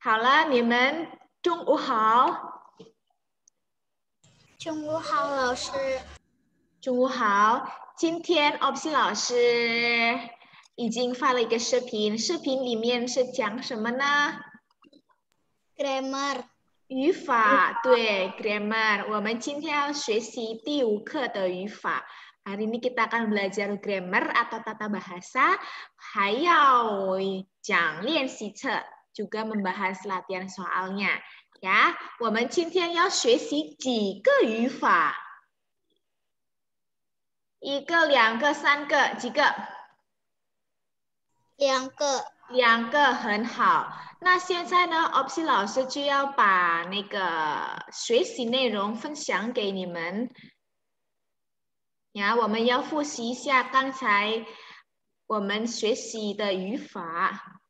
好了，你们中午好。中午好，老师。中午好，今天 Opsi 老师已经发了一个视频，视频里面是讲什么呢？ Grammar. 语法，对，grammar。我们今天要学习第5课的语法。Hari ini kita akan belajar grammar atau tata bahasa，还要讲练习册，juga membahas latihan soalnya。呀，我们今天要学习几个语法？1个、2个、3个，几个2个。2个，很好。那现在呢，Opsi 老师就要把那个学习内容分享给你们。呀，我们要复习一下刚才我们学习的语法。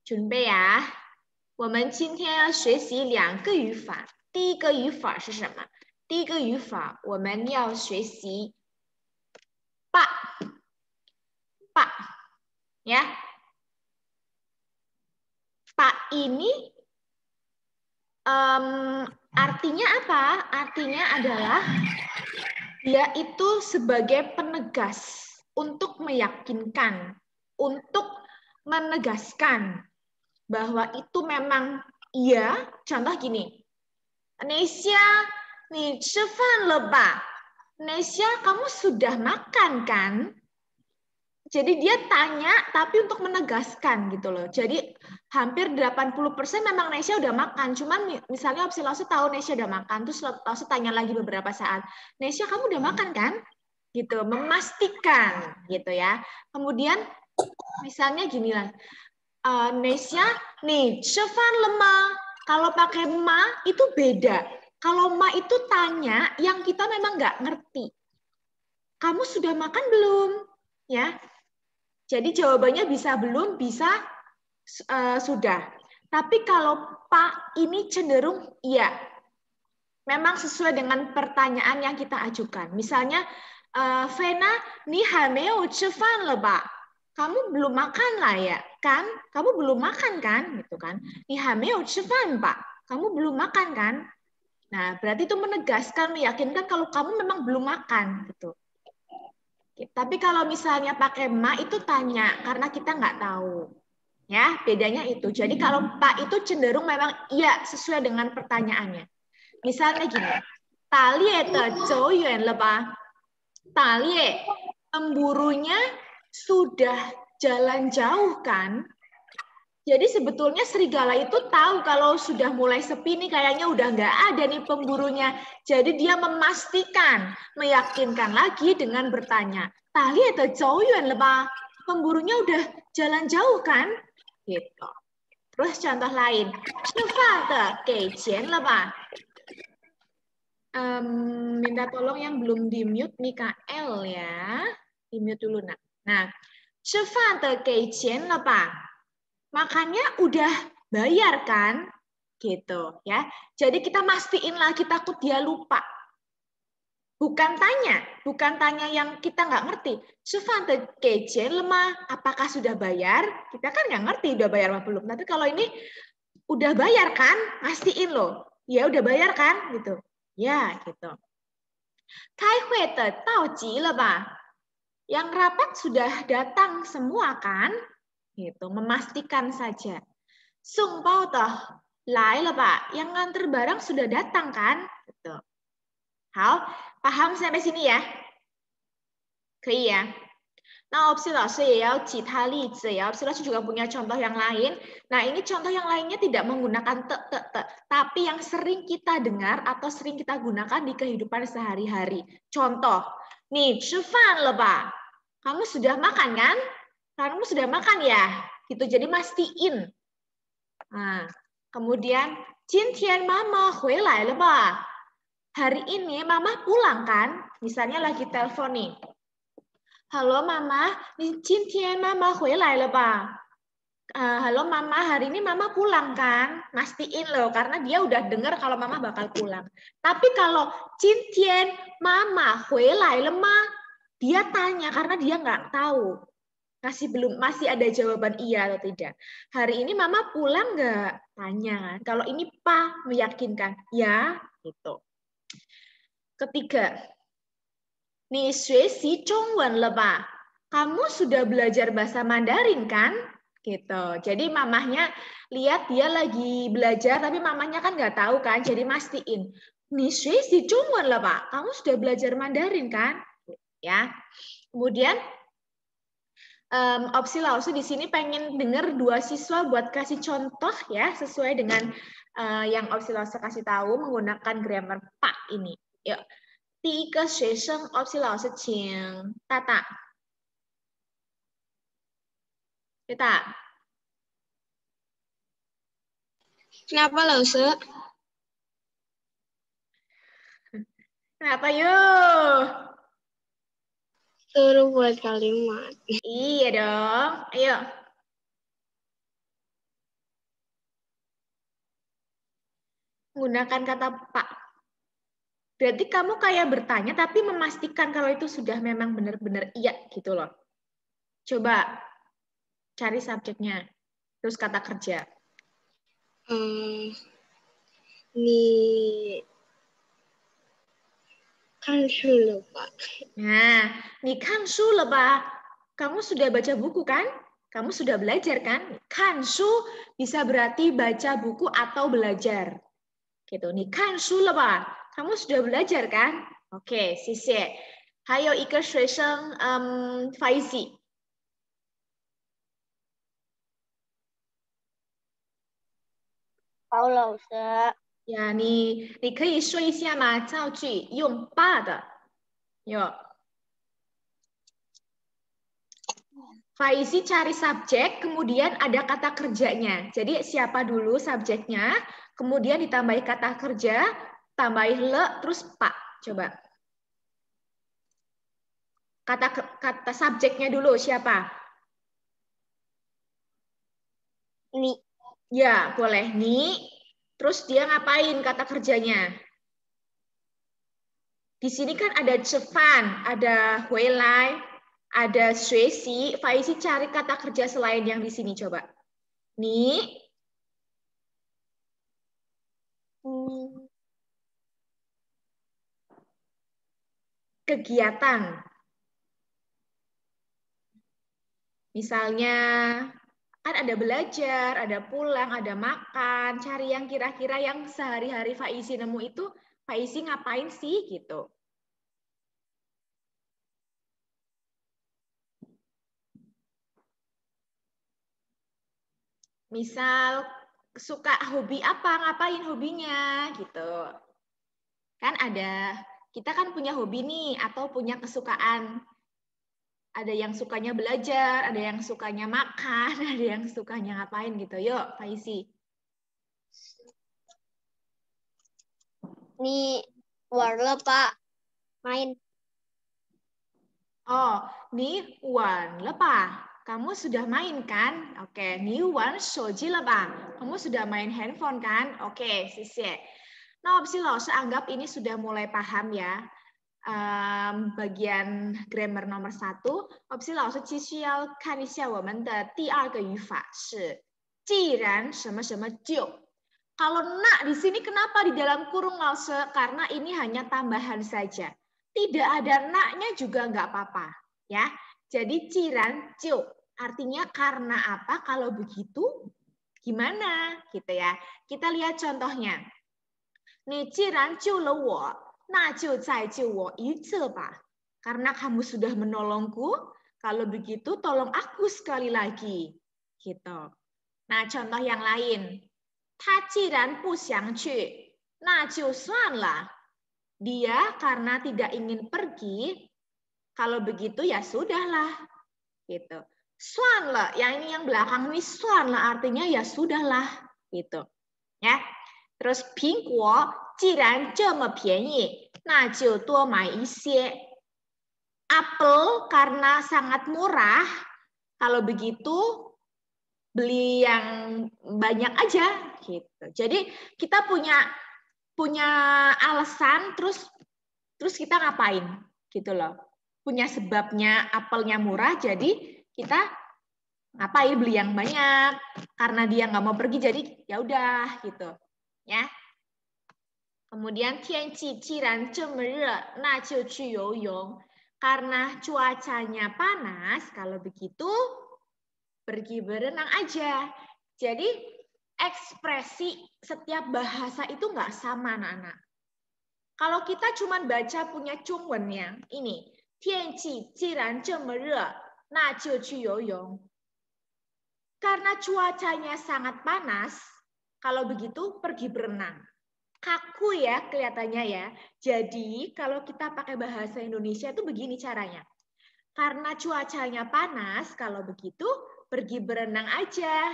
准备啊！我们今天要学习2个语法。第一个语法是什么？第一个语法我们要学习把，ya. Pak ini artinya apa? Artinya adalah dia itu sebagai penegas, untuk meyakinkan, untuk menegaskan bahwa itu memang iya. Contoh gini, Nesya, nih, 吃饭了吧? Nesya, kamu sudah makan kan? Jadi dia tanya tapi untuk menegaskan gitu loh. Jadi hampir 80% memang Nesya udah makan. Cuman misalnya Opsi Lause tahu Nesya udah makan, terus Lause tanya lagi beberapa saat, Nesya kamu udah makan kan? Gitu, memastikan gitu ya. Kemudian misalnya gini lah, Nesya nih, 吃饭了吗? Kalau pakai ma itu beda. Kalau ma itu tanya yang kita memang nggak ngerti. Kamu sudah makan belum? Ya. Jadi jawabannya bisa belum, bisa sudah. Tapi kalau Pak ini cenderung iya. Memang sesuai dengan pertanyaan yang kita ajukan. Misalnya, Vena, ni hameo cefan le ba? Kamu belum makan lah ya, kan? Kamu belum makan kan? Gitu kan? Ni hameo cefan Pak. Kamu belum makan kan? Nah, berarti itu menegaskan, meyakinkan kalau kamu memang belum makan gitu. Tapi kalau misalnya pakai ma itu tanya karena kita nggak tahu. Ya, bedanya itu. Jadi kalau Pak itu cenderung memang iya sesuai dengan pertanyaannya. Misalnya gini, Talie de zhou yuan le ba? Talie, pemburunya sudah jalan jauh kan? Jadi sebetulnya serigala itu tahu kalau sudah mulai sepi nih kayaknya udah nggak ada nih pemburunya. Jadi dia memastikan, meyakinkan lagi dengan bertanya, Tali atau jauh yuan lebah, pemburunya udah jalan jauh kan? Gitu. Terus contoh lain, cepat ke qian lebah. Minta tolong yang belum di mute Mikael ya, di mute dulu nak. Nah, cepat ke qian lebah. Makannya udah bayar kan? Gitu ya. Jadi kita mastiin lagi takut dia lupa. Bukan tanya yang kita nggak ngerti. Sufante kece lemah, apakah sudah bayar? Kita kan nggak ngerti udah bayar apa belum. Tapi kalau ini udah bayar kan? Mastiin loh. Ya udah bayar kan? Gitu. Ya gitu. Kai hui de dao ji le ba? Yang rapat sudah datang semua kan? Gitu, memastikan saja. Sung bao de lai le ba? Yang nganter barang sudah datang kan? Gitu. Hao, paham sampai sini ya? 可以ya. Nah, Opsi Lause ya, cita li ya. Opsi Lause juga punya contoh yang lain. Nah, ini contoh yang lainnya tidak menggunakan te, tapi yang sering kita dengar atau sering kita gunakan di kehidupan sehari-hari. Contoh, nih, 吃饭了吧? Kamu sudah makan kan? Kamu sudah makan ya? Gitu, jadi mastiin. Nah, kemudian, 今天妈妈回来了吧? Hari ini mama pulang kan? Misalnya lagi telepon nih. Halo mama, 今天妈妈回来了吧? Halo mama, hari ini mama pulang kan? Mastiin loh, karena dia udah dengar kalau mama bakal pulang. Tapi kalau 今天妈妈回来了吗? Dia tanya karena dia nggak tahu. masih ada jawaban iya atau tidak. Hari ini mama pulang nggak? Tanya. Kalau ini pa meyakinkan, ya gitu. Ketiga, ni xuexi zhongwen le ba? Kamu sudah belajar bahasa Mandarin kan? Gitu. Jadi mamahnya lihat dia lagi belajar, tapi mamahnya kan nggak tahu kan, jadi mastiin. Ni xuexi zhongwen le ba? Kamu sudah belajar Mandarin kan? Ya. Kemudian opsi Lause di sini pengen dengar 2 siswa buat kasih contoh ya sesuai dengan yang opsi Lause kasih tahu menggunakan grammar pak ini. Yuk. 第一个学生 opsi Lause 请大大。Kita. Kenapa Lause? Kenapa yuk? Suruh buat kalimat. Iya dong. Ayo. Menggunakan kata pak. Berarti kamu kayak bertanya tapi memastikan kalau itu sudah memang benar-benar iya gitu loh. Coba cari subjeknya. Terus kata kerja. Ni kan shu Pak. Nah, ni kan shu le ba? Kamu sudah baca buku kan? Kamu sudah belajar kan? Kan shu bisa berarti baca buku atau belajar. Gitu. Ni kan shu le ba? Kamu sudah belajar kan? Oke, 谢谢。还有一个学生Faizi。好，老师。呀，你可以说一下吗？造句用爸的。有。Faizi cari subjek, kemudian ada kata kerjanya. Jadi siapa dulu subjeknya, kemudian ditambahi kata kerja, tambahi le, terus pak. Coba. Kata subjeknya dulu siapa? Ni. Ya, boleh. Ni. Terus dia ngapain kata kerjanya? Di sini kan ada Cevan, ada Huilai, ada Suesi. Faizi cari kata kerja selain yang di sini coba. Ni. Kegiatan. Misalnya kan ada belajar, ada pulang, ada makan, cari yang kira-kira yang sehari-hari Faizi nemu itu Faizi ngapain sih gitu. Misal suka hobi apa, ngapain hobinya gitu. Kan ada, kita kan punya hobi nih atau punya kesukaan. Ada yang sukanya belajar, ada yang sukanya makan, ada yang sukanya ngapain gitu. Yuk, Faizi. Ni warna Pak. Main. Oh, ni wan lepa. Kamu sudah main kan? Oke, ni wan shoji lepa. Kamu sudah main handphone kan? Oke, sisi. Nah, opsi Lause anggap ini sudah mulai paham ya. Bagian grammar nomor 1, opsi Lause 继续要看一下我们的第二个语法是既然什么什么就。Kalau nak di sini kenapa di dalam kurung Lause? Karena ini hanya tambahan saja. Tidak ada naknya juga nggak apa-apa, ya. Jadi ciran ciu artinya karena apa? Kalau begitu gimana, gitu ya. Kita lihat contohnya. Ni ciran ciu le wo, na jiu zai jiu wo yi ce ba. Karena kamu sudah menolongku, kalau begitu tolong aku sekali lagi, gitu. Nah, contoh yang lain. Ta jiran bu xiang qu, na jiu suan lah. Dia karena tidak ingin pergi, kalau begitu ya sudahlah, gitu. Suan le, yang ini yang belakang ini suan le artinya ya sudahlah, gitu. Ya. Terus 苹果既然这么便宜，那就多买一些。Apel karena sangat murah, kalau begitu beli yang banyak aja, gitu. Jadi kita punya alasan terus kita ngapain gitu loh, punya sebabnya apelnya murah jadi kita ngapain beli yang banyak karena dia nggak mau pergi jadi ya udah gitu ya. Kemudian 天气既然这么热，那就去游泳. Karena cuacanya panas, kalau begitu pergi berenang aja. Jadi ekspresi setiap bahasa itu nggak sama anak-anak. Kalau kita cuma baca punya Chungwen-nya, ini 天气既然这么热，那就去游泳. Karena cuacanya sangat panas, kalau begitu pergi berenang. Kaku ya kelihatannya ya. Jadi kalau kita pakai bahasa Indonesia itu begini caranya. Karena cuacanya panas, kalau begitu pergi berenang aja.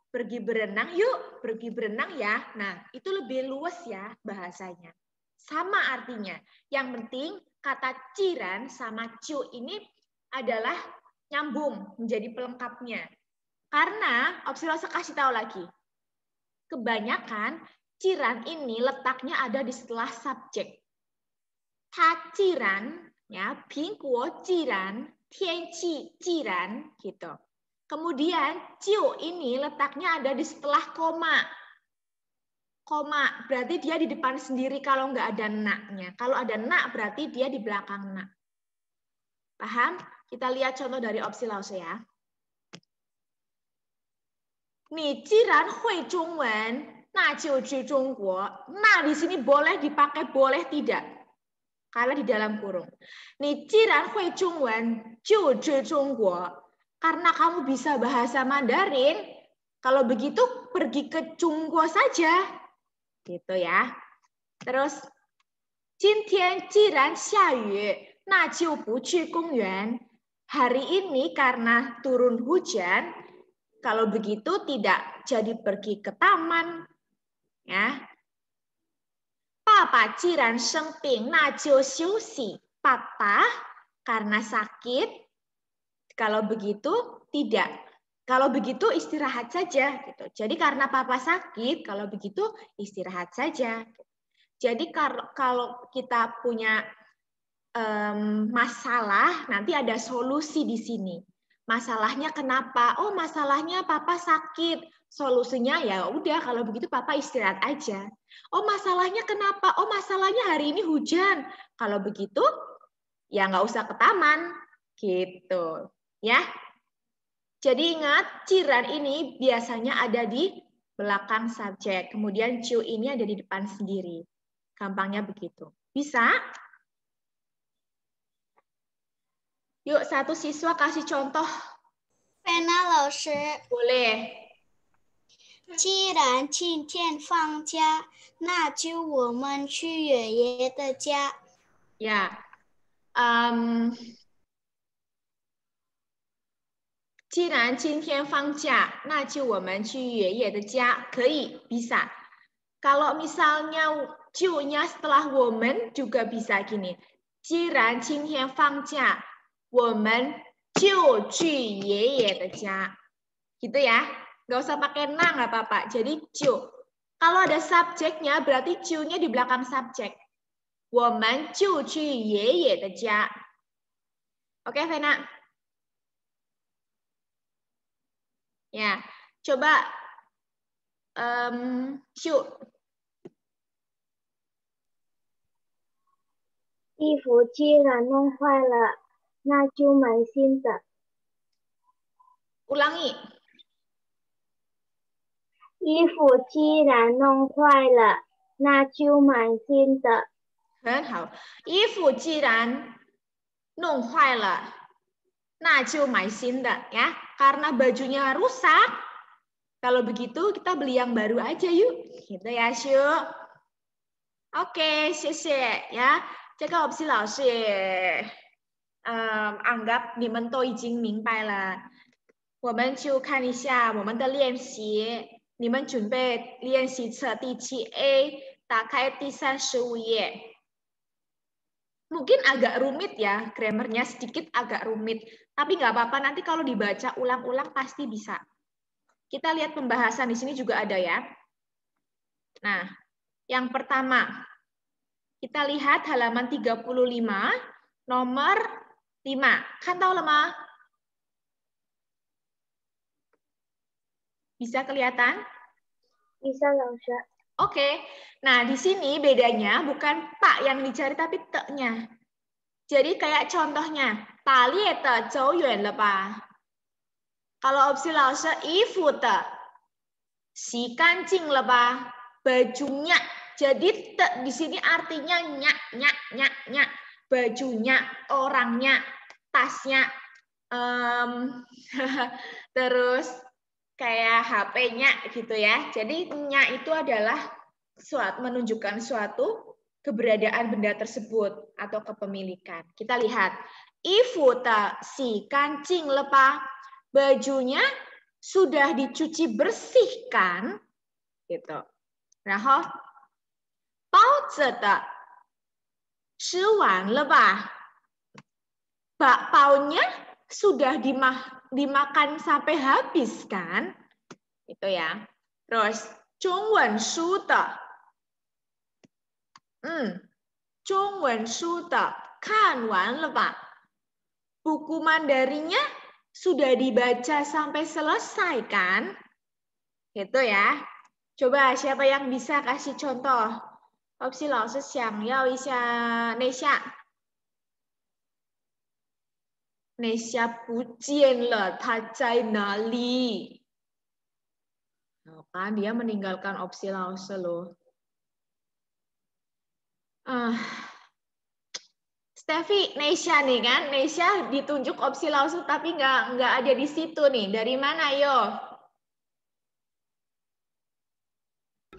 Pergi berenang yuk, pergi berenang ya. Nah, itu lebih luas ya bahasanya. Sama artinya. Yang penting kata ciran sama cu ini adalah nyambung menjadi pelengkapnya. Karena, Opsilose kasih tahu lagi, kebanyakan ciran ini letaknya ada di setelah subjek. Ta ciran, ya, pingguo ciran, tianqi ciran, gitu. Kemudian, ciu ini letaknya ada di setelah koma. Koma, berarti dia di depan sendiri kalau nggak ada naknya. Kalau ada nak, berarti dia di belakang nak. Paham? Kita lihat contoh dari Opsilose ya. 你既然会中文，那就去中国. Nah, di sini boleh dipakai, boleh tidak. Karena di dalam kurung. 你既然会中文，就去中国. Karena kamu bisa bahasa Mandarin, kalau begitu pergi ke Chungguo saja. Gitu ya. Terus, 今天既然下雨，那就不去公园. Hari ini karena turun hujan, kalau begitu tidak jadi pergi ke taman, ya. Papa jiran sengping, na jiu xiuxi. Papa karena sakit, kalau begitu tidak. Kalau begitu istirahat saja. Gitu. Jadi karena papa sakit, kalau begitu istirahat saja. Jadi kalau kita punya masalah, nanti ada solusi di sini. Masalahnya kenapa? Oh, masalahnya papa sakit. Solusinya ya udah kalau begitu papa istirahat aja. Oh, masalahnya kenapa? Oh, masalahnya hari ini hujan. Kalau begitu ya nggak usah ke taman. Gitu. Ya. Jadi ingat, ciran ini biasanya ada di belakang subjek. Kemudian ciu ini ada di depan sendiri. Gampangnya begitu. Bisa? Yuk, satu siswa kasih contoh. Fena 老师 Boleh. 既然今天放假，那就我们去爷爷的家。 Ya. 既然今天放假，那就我们去爷爷的家. Kei, bisa. Kalau misalnya ju-nya setelah woman juga bisa gini. 既然今天放假，我们就去爷爷的家. Gitu ya. Nggak usah pakai na, nggak apa-apa. Jadi ju. Kalau ada subjeknya, berarti ju-nya di belakang subjek. 我们就去爷爷的家. Oke, Vena? Ya, coba Shu. 衣服既然弄坏了，那就买新的。 Ulangi. 衣服既然弄坏了，那就买新的。 很好。衣服既然弄坏了，那就买新的 ya. Karena bajunya rusak, kalau begitu kita beli yang baru aja yuk. Gitu ya, Shu. Oke, 谢谢 ya. 这个opsi 老师也anggap 你们都已经明白了。我们就看一下我们的练习。你们准备练习册第7A， 打开第35页。Mungkin agak rumit ya, grammarnya sedikit agak rumit. Tapi nggak apa-apa, nanti kalau dibaca ulang-ulang pasti bisa. Kita lihat pembahasan di sini juga ada ya. Nah, yang pertama, kita lihat halaman 35, nomor 5. Kan tahu lemah? Bisa kelihatan? Bisa, Lausha. Oke. Nah, di sini bedanya bukan pak yang dicari tapi te-nya. Jadi kayak contohnya, 打猎的走远了吧? Kalau opsi Lausha, 衣服的洗干净了吧? Bajunya. Jadi te di sini artinya nyak. Bajunya, orangnya, tasnya, terus kayak HP-nya gitu ya. Jadi nya itu adalah menunjukkan suatu keberadaan benda tersebut atau kepemilikan. Kita lihat, 衣服的洗干净了吧? Bajunya sudah dicuci bersihkan, gitu. 然后包子的吃完了吧? Bakpaunya sudah dimakan sampai habis kan? Itu ya. Terus 中文书的中文书的看完了吧? Buku Mandarinnya sudah dibaca sampai selesai kan? Gitu ya. Coba siapa yang bisa kasih contoh? Opsi 老师想要一下内夏。内夏不见了，他在哪里？ Oh, kan dia meninggalkan opsi Lause loh. Steffi, Nesya nih kan? Nesya ditunjuk opsi Lause tapi nggak ada di situ nih. Dari mana, yo?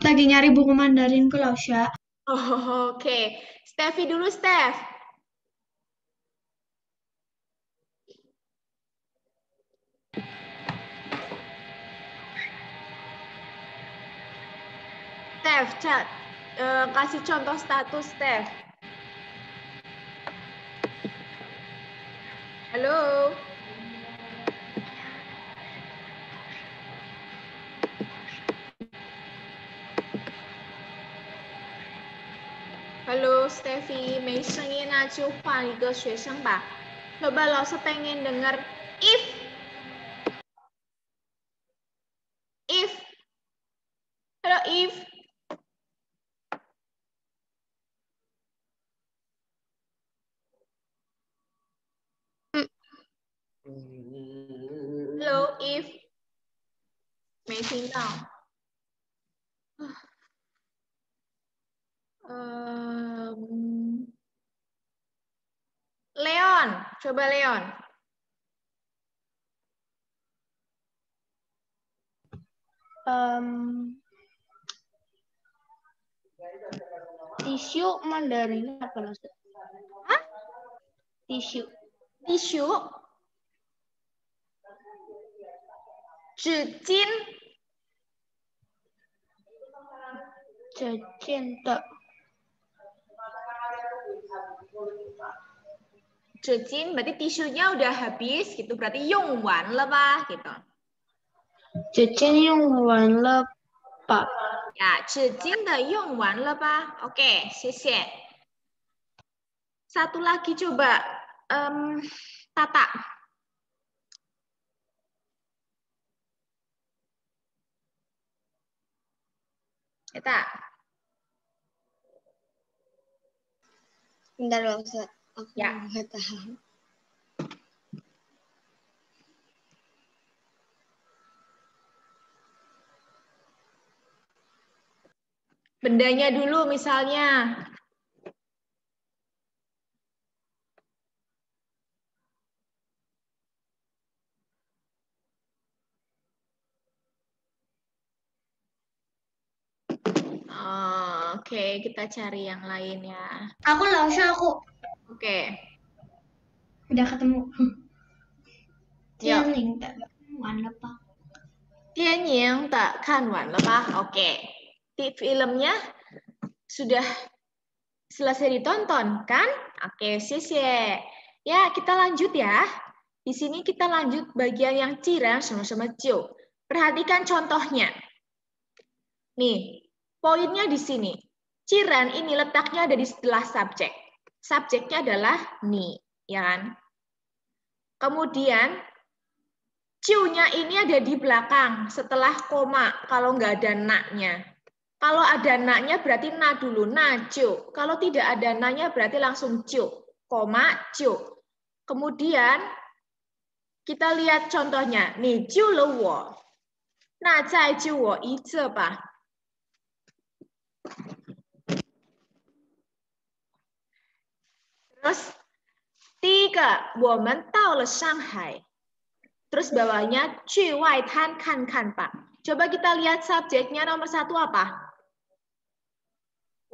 Lagi nyari buku Mandarin ke Lausha. Oh, oke. Steffi dulu, Steph. Steph, kasih contoh status, Steph. Halo. Halo Steffi, 没声音那就换一个学生吧。Coba Lause pengen dengar if. Halo if. Hello if. 没听到。Leon, coba Leon. Tisu Mandarin apa Lausha? Hah? Tisu. 纸巾的纸巾berarti tisunya udah habis gitu, berarti 用完了吧gitu. 纸巾用完了吧? Ya, 纸巾的用完了吧? Oke, 谢谢. Satu lagi coba, Tata. Tata. Bentar Lausha, aku Ya. nggak tahu. Bendanya dulu misalnya. Oke, kita cari yang lain ya. Aku Lausha, aku. Oke. Udah ketemu. Yuk. Jianing tak kan了吧? Tianying tak kan wan lepa. Oke. Filmnya sudah selesai ditonton kan? Oke, xie. Ya, kita lanjut ya. Di sini kita lanjut bagian yang ciran sama-sama jiu. Perhatikan contohnya. Nih, poinnya di sini. Ciran ini letaknya ada di setelah subjek. Subjeknya adalah ni, ya kan? Kemudian ciu-nya ini ada di belakang setelah koma kalau nggak ada na-nya. Kalau ada na-nya berarti na dulu, na ciu. Kalau tidak ada na-nya berarti langsung ciu, koma ciu. Kemudian kita lihat contohnya, ni jiu le wo, na zai jiu wo yi ze ba. Terus, 第一个，我们到了上海。 Terus bawahnya, 去外滩看看吧. Coba kita lihat subjeknya nomor 1 apa?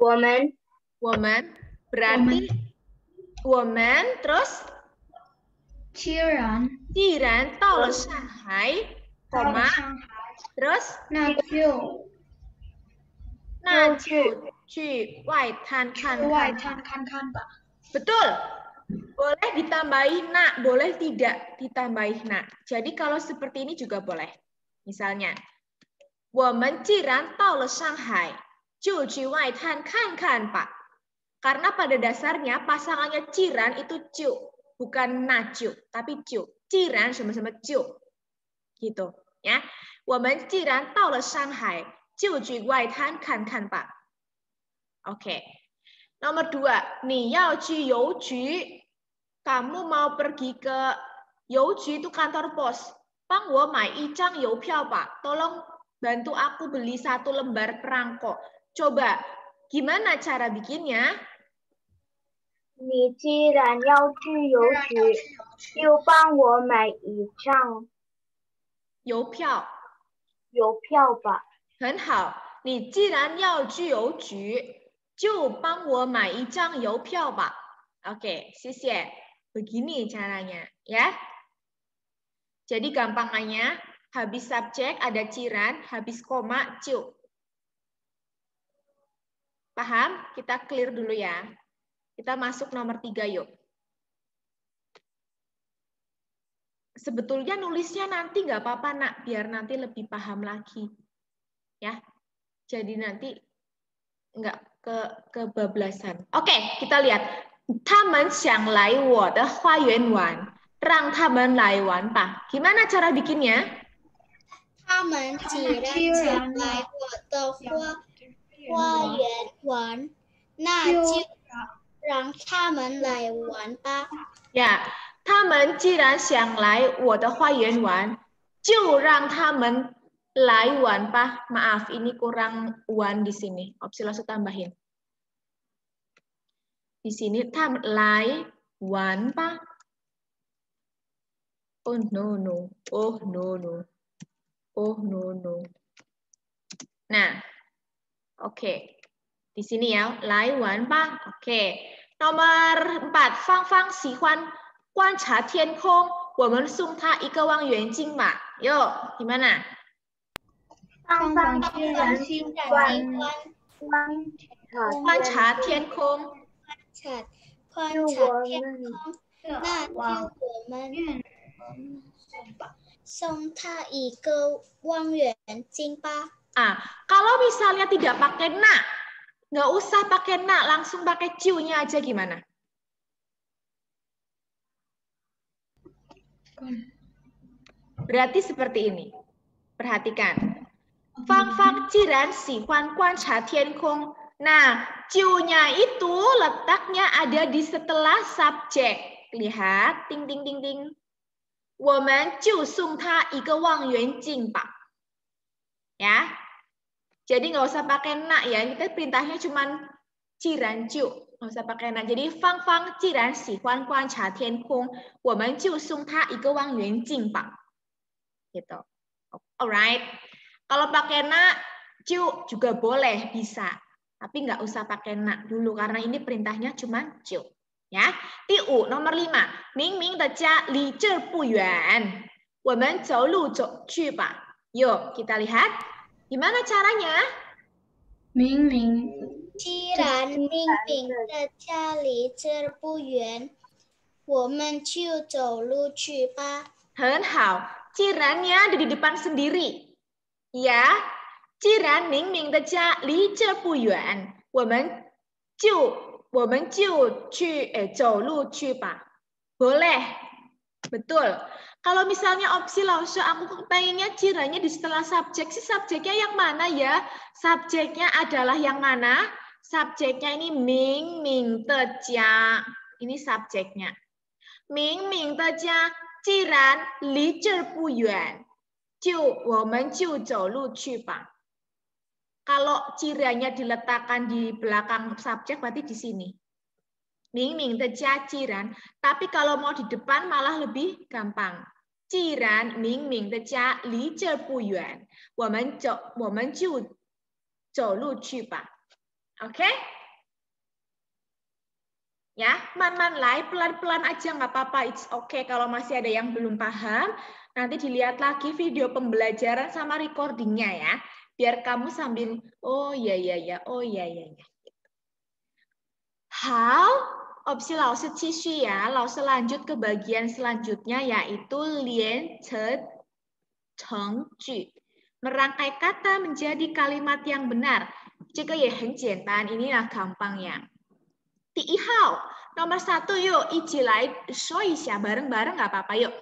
我们 Woman. Berarti, woman, terus? 既然到了上海, koma, terus? 那就去外滩看看吧. Betul. Boleh ditambahin nak, boleh tidak ditambahin nak. Jadi kalau seperti ini juga boleh. Misalnya, 我们既然到了上海，就去外滩看看吧. Karena pada dasarnya pasangannya ciran itu ciu, bukan naciu, tapi ciu. Ciran sama-sama ciu. Gitu, ya. 我们既然到了上海，就去外滩看看吧. Oke. Nomor 2, 你要去邮局. Kamu mau pergi ke 邮局 itu kantor pos. 帮我买一张邮票吧. Tolong bantu aku beli 1 lembar perangko. Coba, gimana cara bikinnya? 你既然要去邮局，就帮我买一张邮票吧。很好，你既然要去邮局，就帮我买一张邮票吧. Oke, 谢谢. Begini caranya, ya. Jadi gampangannya, habis subjek ada ciran, habis koma ciu. Paham? Kita clear dulu ya. Kita masuk nomor 3 yuk. Sebetulnya nulisnya nanti nggak apa-apa nak, biar nanti lebih paham lagi. Ya. Jadi nanti nggak kebablasan. Oke, kita lihat. 他们想来我的花园玩，让他们来玩吧. Gimana cara bikinnya? 他们既然想来我的花园玩，那就让他们来玩吧. Ya, 他们既然想来我的花园玩，就让他们来玩吧. Maaf, ini kurang wan di sini. Opsi langsung tambahin. Di sini tam lai wan pa. Oh no no. Oh no no. Oh no no. Nah. Oke. Di sini ya, lai wan pa. Oke. Nomor 4, Fang Fang 喜欢观察天空，我们送他一个望远镜吧. Yuk, gimana? 芳芳既然喜欢观察天空。观察天空，那就我们送他一个望远镜吧. Kalau misalnya tidak pakai na, nggak usah pakai na, langsung pakai ciu-nya aja gimana? Berarti seperti ini. Perhatikan. Fang Fang jiran sihuan guancha tiankong. Nah, ciu-nya itu letaknya ada di setelah subjek. Lihat, ting ting ting ting. 我们就送他一个望远镜吧. Ya. Jadi nggak usah pakai na ya. Kita perintahnya cuma jiran ciu. Nggak usah pakai na. Jadi Fang Fang jiran sihuan guancha tiankong. 我们就送他一个望远镜吧. Gitu. Alright. Kalau pakai na, ciu juga boleh, bisa. Tapi nggak usah pakai na dulu, karena ini perintahnya cuma ciu. Ya. 第5, nomor 5. 明明的家离这不远，我们走路走去吧. Yuk, kita lihat. Gimana caranya? 明明既然明明的家离这不远，我们就走路去吧. 很好. Cirannya ada di depan sendiri. Ya, 既然明明的家离这不远，我们就去走路去吧. Boleh. Betul. Kalau misalnya opsi laosu, aku pengennya ciranya di setelah subjek. Si subjeknya yang mana ya? Subjeknya adalah yang mana? Subjeknya ini ming ming tejia. Ini subjeknya. Ming ming tejia, jiran li zhe bu yuan, women jiu zhou lu qu ba. Kalau ciranya diletakkan di belakang subjek berarti di sini. Ming ming tejia jiran. Tapi kalau mau di depan malah lebih gampang. 既然明明的家离这不远，我们就走路去吧。Oke? Ya, man-man lai, pelan-pelan aja nggak apa-apa. It's okay kalau masih ada yang belum paham. Nanti dilihat lagi video pembelajaran sama recordingnya ya. Biar kamu sambil, oh ya ya ya, oh ya ya ya. How? Opsi laosu cixu ya, laosu lanjut ke bagian selanjutnya yaitu lian ce cheng ju. Merangkai kata menjadi kalimat yang benar. 这个也很简单, inilah gampang ya. 第一号, nomor 1 yuk, 一起来说一下, bareng-bareng nggak apa-apa yuk.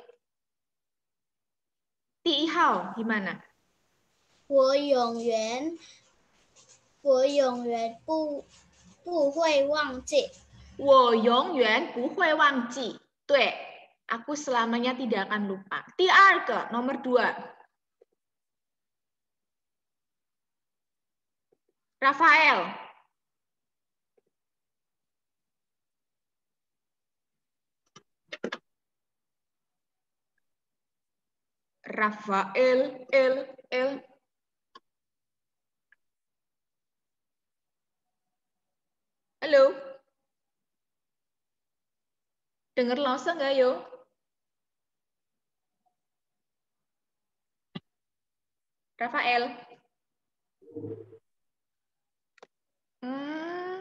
第一号 gimana? 我永远不会忘记。我永远不会忘记。对, aku selamanya tidak akan lupa. 第二个, nomor 2. Rafael. Rafael, El. Halo. Dengar lause nggak, yo? Rafael.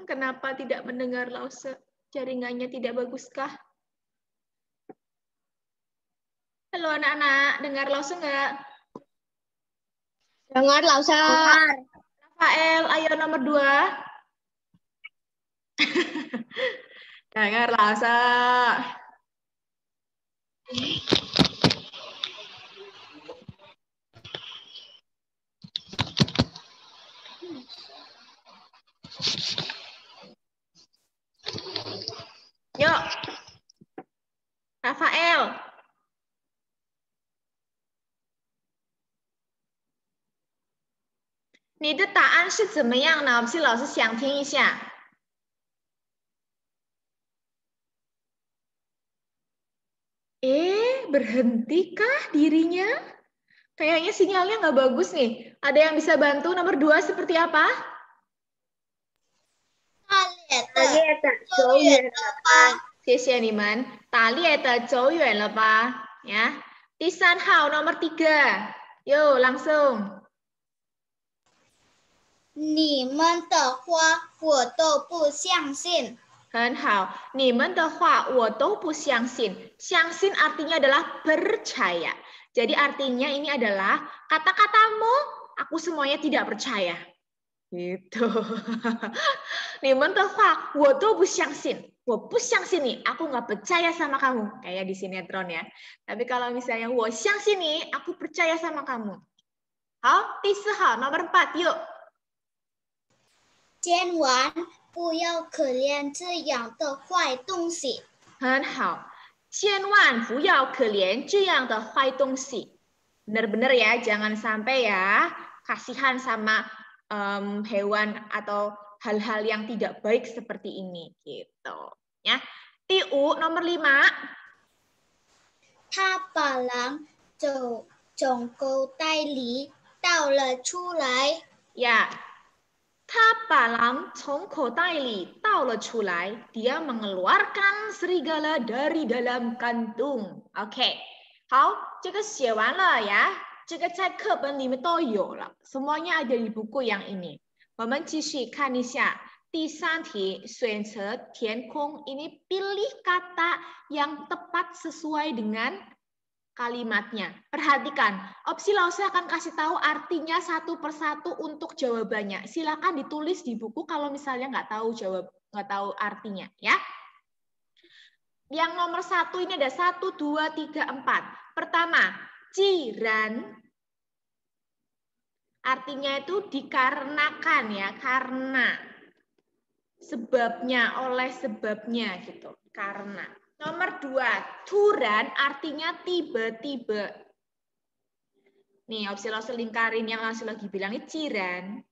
Kenapa tidak mendengar lause? Jaringannya tidak baguskah? Halo anak-anak, dengar lause nggak? Dengar lause. Rafael, ayo nomor 2. Dengar lause. Yuk, Rafael. Ni de da'an shi zi me yang ne? Si lao shi xiang ting yi xia. Berhentikah dirinya? Kayaknya sinyalnya nggak bagus nih. Ada yang bisa bantu nomor 2 seperti apa? 大列的走远了吧？谢谢你们。打猎的走远了吧？ Ya. 第3号 nomor 3. Yuk, langsung. 你们的话我都不相信。很好，你们的话我都不相信。相信artinya adalah percaya. Jadi artinya ini adalah kata-katamu, aku semuanya tidak percaya. Gitu. 你们的话我都不相信。我不相信你, aku nggak percaya sama kamu. Kayak di sinetron ya. Tapi kalau misalnya 我相信你, aku percaya sama kamu. 好，第4号 nomor 4 yuk. 千万不要可怜这样的坏东西。很好，千万不要可怜这样的坏东西。Benar-benar ya, jangan sampai ya kasihan sama hewan atau hal-hal yang tidak baik seperti ini gitu. Ya. 第5 nomor 5. 他把狼从口袋里倒了出来。Ya. 他把狼从口袋里倒了出来. Dia mengeluarkan serigala dari dalam kantung. Oke. 好，这个写完了呀。这个在课本里面都有了， semuanya ada di buku yang ini. 我们继续看一下第3题，选择填空. Ini pilih kata yang tepat sesuai dengan kalimatnya. Perhatikan, opsi lause akan kasih tahu artinya satu persatu untuk jawabannya. Silakan ditulis di buku kalau misalnya nggak tahu artinya, ya. Yang nomor 1 ini ada 1, 2, 3, 4. Pertama, jiran. Artinya itu dikarenakan ya, karena. Sebabnya, oleh sebabnya gitu. Karena. Nomor 2, turan artinya tiba-tiba. Nih, opsi lingkarin yang langsung lagi bilang ini jiran.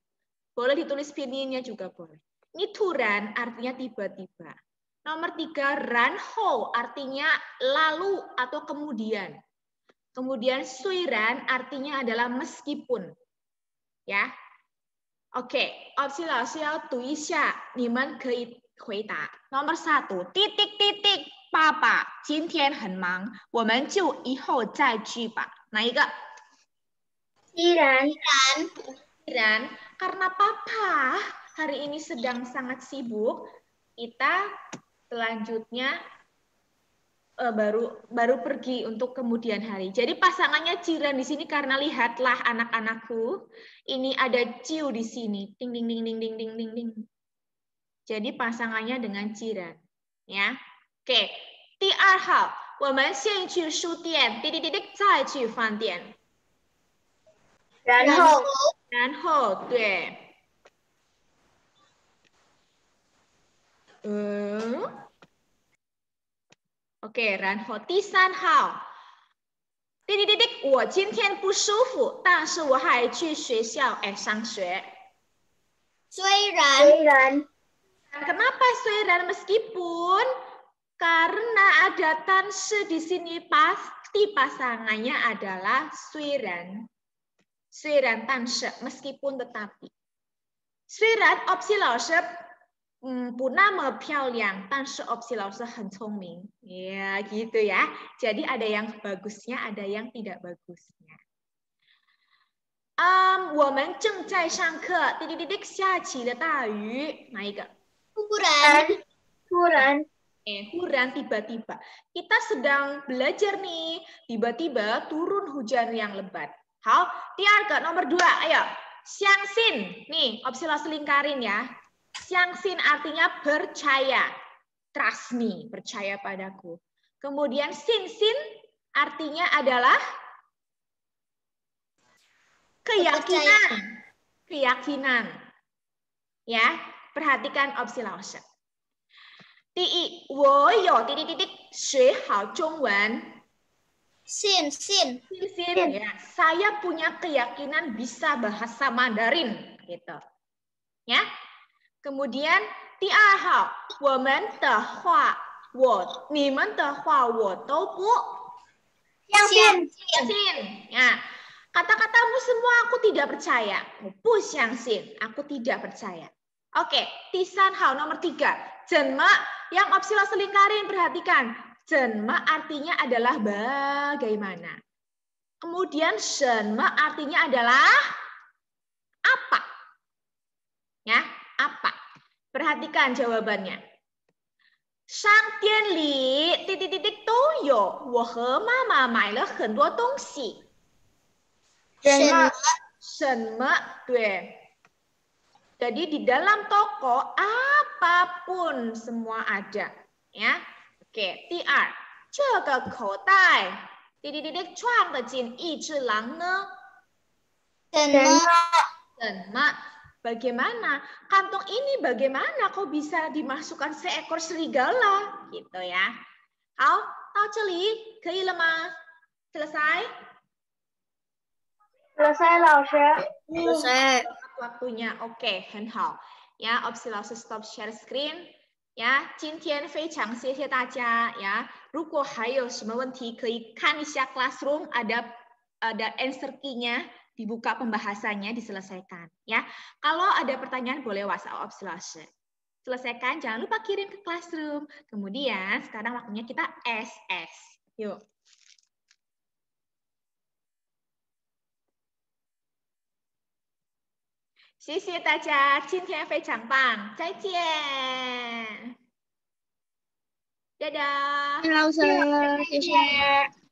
Boleh ditulis pinginnya juga boleh. Ini turan artinya tiba-tiba. Nomor 3, ranho artinya lalu atau kemudian. Kemudian suiran artinya adalah meskipun. Ya. Oke, opsi laoshi yao du yixia, nimen kei huida. Nomor 1, titik-titik, papa, 今天很忙，我们就以后再聚吧。哪一个？ Jiran. Dan karena papa hari ini sedang sangat sibuk, kita selanjutnya baru pergi untuk kemudian hari. Jadi pasangannya jiran di sini karena lihatlah anak-anakku, ini ada ciu di sini, ding ding ding ding ding ding ding ding. Jadi pasangannya dengan jiran, ya. Oke, 第二号，我们先去书店，滴滴滴滴，再去饭店。然后对，OK， 然后第3号，滴滴滴滴，我今天不舒服，但是我还去学校上学。虽然 Kenapa suiran meskipun? Karena ada tanse di sini pasti pasangannya adalah suiran. Suiran tanse meskipun tetapi. Suiran opsi laoshi 不那么漂亮，但是 opsi laoshi 很聪明. Ya, gitu ya. Jadi ada yang bagusnya, ada yang tidak bagusnya. 我们正在上课，滴滴滴滴，下起了大雨，哪一个？ Huran. Huran tiba-tiba. Kita sedang belajar nih, tiba-tiba turun hujan yang lebat. Hao, tiarga nomor 2, ayo. Xiangxin, nih opsi laoshi lingkarin ya. Xiangxin artinya percaya, trust me, percaya padaku. Kemudian xin artinya adalah keyakinan. Keyakinan. Ya, perhatikan opsi laoshi. 第一，我有滴滴滴滴学好中文。Sin. Ya, saya punya keyakinan bisa bahasa Mandarin, gitu. Ya. Kemudian 第二号，我们的话，你们的话我都不相信. Ya. Kata-katamu semua aku tidak percaya. 我不相信, aku tidak percaya. Oke, 第三号 nomor 3. Jenma yang opsi laoshi lingkarin, perhatikan. Jenma artinya adalah bagaimana. Kemudian shenme artinya adalah apa. Ya, apa. Perhatikan jawabannya. 商店里滴滴滴滴都有，我和妈妈买了很多东西。什么？对。Jadi di dalam toko apapun semua ada, ya. Oke, 第二，这个口袋滴滴滴滴装得进一只狼呢？怎么？ Bagaimana? Kantong ini bagaimana kok bisa dimasukkan seekor serigala? Gitu ya. Hao, tao celi, kei le ma? Selesai? Selesai, laoshi. Selesai. Waktunya. Oke, 很好. Ya, opsi laoshi stop share screen. 呀，今天非常谢谢大家呀！如果还有什么问题，可以看一下 Classroom ada answer key-nya, dibuka pembahasannya, diselesaikan ya. Kalau ada pertanyaan boleh WhatsApp opsi laoshi. Selesaikan, jangan lupa kirim ke Classroom. Kemudian sekarang waktunya kita SS. Yuk. 谢谢大家，今天非常棒，再见，大家。老师，谢谢。